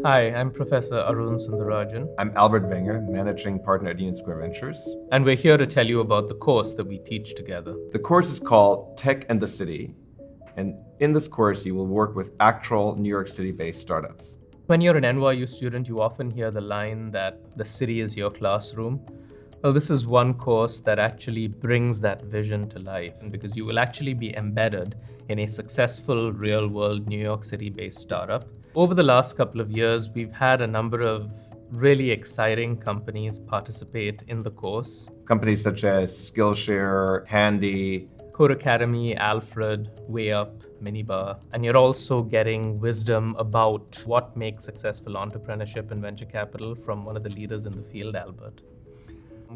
Hi, I'm Professor Arun Sundararajan, I'm Albert Wenger, Managing Partner at Square Ventures. and we're here to tell you about the course that we teach together. The course is called Tech and the City, and in this course, you will work with actual New York City-based startups. When you're an NYU student, you often hear the line that the city is your classroom. Well, this is one course that actually brings that vision to life, and because you will actually be embedded in a successful real-world New York City-based startup. Over the last couple of years, we've had a number of really exciting companies participate in the course. Companies such as Skillshare, Handy, Code Academy, Alfred, WayUp, Minibar, and you're also getting wisdom about what makes successful entrepreneurship and venture capital from one of the leaders in the field, Albert.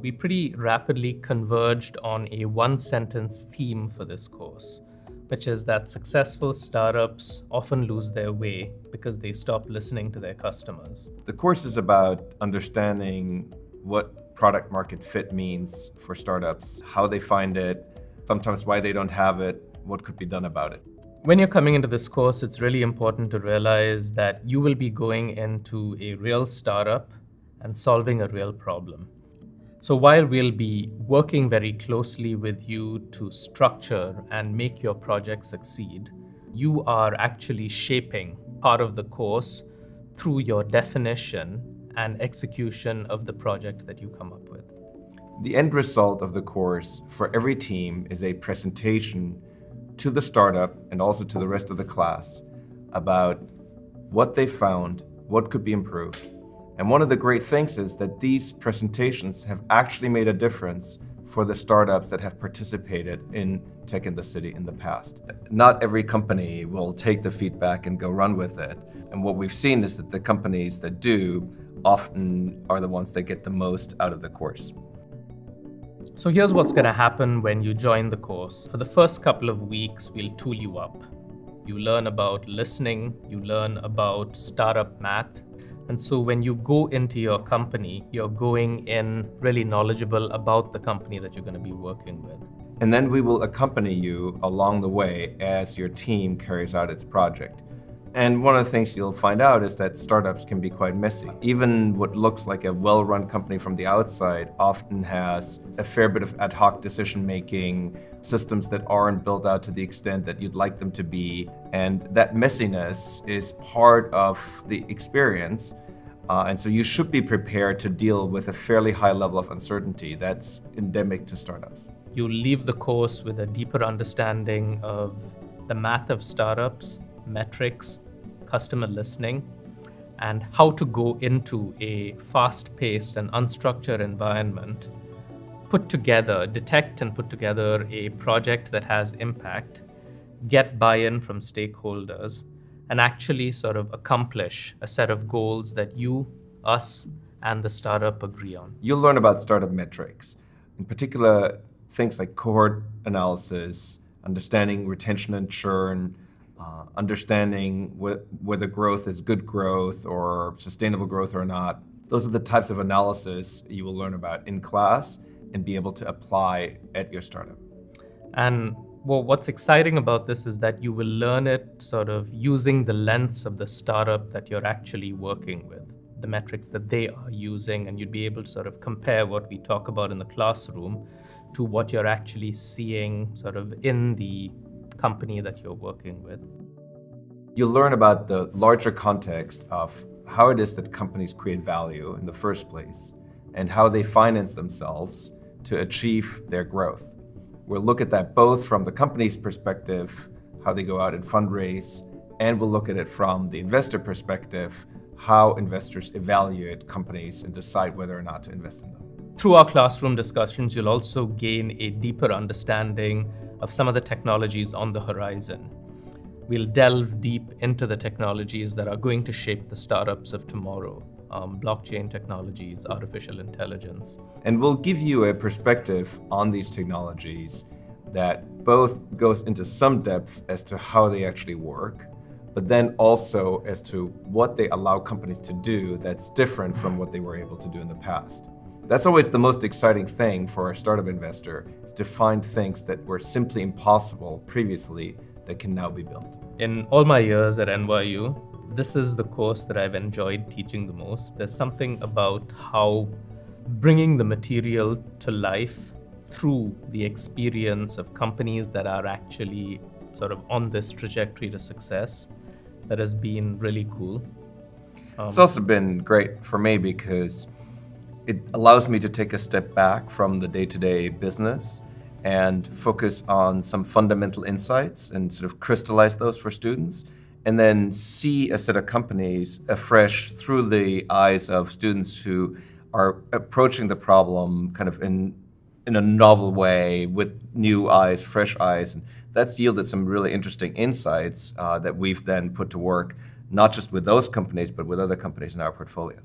We pretty rapidly converged on a one-sentence theme for this course, which is that successful startups often lose their way because they stop listening to their customers. The course is about understanding what product market fit means for startups, how they find it, sometimes why they don't have it, what could be done about it. When you're coming into this course, it's really important to realize that you will be going into a real startup and solving a real problem. So while we'll be working very closely with you to structure and make your project succeed, you are actually shaping part of the course through your definition and execution of the project that you come up with. The end result of the course for every team is a presentation to the startup and also to the rest of the class about what they found, what could be improved. And one of the great things is that these presentations have actually made a difference for the startups that have participated in Tech in the City in the past. Not every company will take the feedback and go run with it. And what we've seen is that the companies that do often are the ones that get the most out of the course. So here's what's going to happen when you join the course. For the first couple of weeks, we'll tool you up. You learn about listening, you learn about startup math. And so when you go into your company, you're going in really knowledgeable about the company that you're going to be working with. And then we will accompany you along the way as your team carries out its project. And one of the things you'll find out is that startups can be quite messy. Even what looks like a well-run company from the outside often has a fair bit of ad hoc decision-making, systems that aren't built out to the extent that you'd like them to be. And that messiness is part of the experience. And so you should be prepared to deal with a fairly high level of uncertainty that's endemic to startups. You'll leave the course with a deeper understanding of the math of startups, metrics, customer listening, and how to go into a fast-paced and unstructured environment, detect and put together a project that has impact, get buy-in from stakeholders, and actually sort of accomplish a set of goals that you, us, and the startup agree on. You'll learn about startup metrics, in particular things like cohort analysis, understanding retention and churn, understanding whether growth is good growth or sustainable growth or not. Those are the types of analysis you will learn about in class and be able to apply at your startup. And what's exciting about this is that you will learn it sort of using the lens of the startup that you're actually working with, the metrics that they are using, and you'd be able to sort of compare what we talk about in the classroom to what you're actually seeing sort of in the company that you're working with. You'll learn about the larger context of how it is that companies create value in the first place and how they finance themselves to achieve their growth. We'll look at that both from the company's perspective, how they go out and fundraise, and we'll look at it from the investor perspective, how investors evaluate companies and decide whether or not to invest in them. Through our classroom discussions, you'll also gain a deeper understanding of some of the technologies on the horizon. We'll delve deep into the technologies that are going to shape the startups of tomorrow, blockchain technologies, artificial intelligence. And we'll give you a perspective on these technologies that both goes into some depth as to how they actually work, but then also as to what they allow companies to do that's different from what they were able to do in the past. That's always the most exciting thing for a startup investor, is to find things that were simply impossible previously that can now be built. In all my years at NYU, this is the course that I've enjoyed teaching the most. There's something about how bringing the material to life through the experience of companies that are actually sort of on this trajectory to success that has been really cool. It's also been great for me because it allows me to take a step back from the day-to-day business and focus on some fundamental insights and sort of crystallize those for students, and then see a set of companies afresh through the eyes of students who are approaching the problem kind of in a novel way with new eyes, fresh eyes. And that's yielded some really interesting insights that we've then put to work, not just with those companies, but with other companies in our portfolio.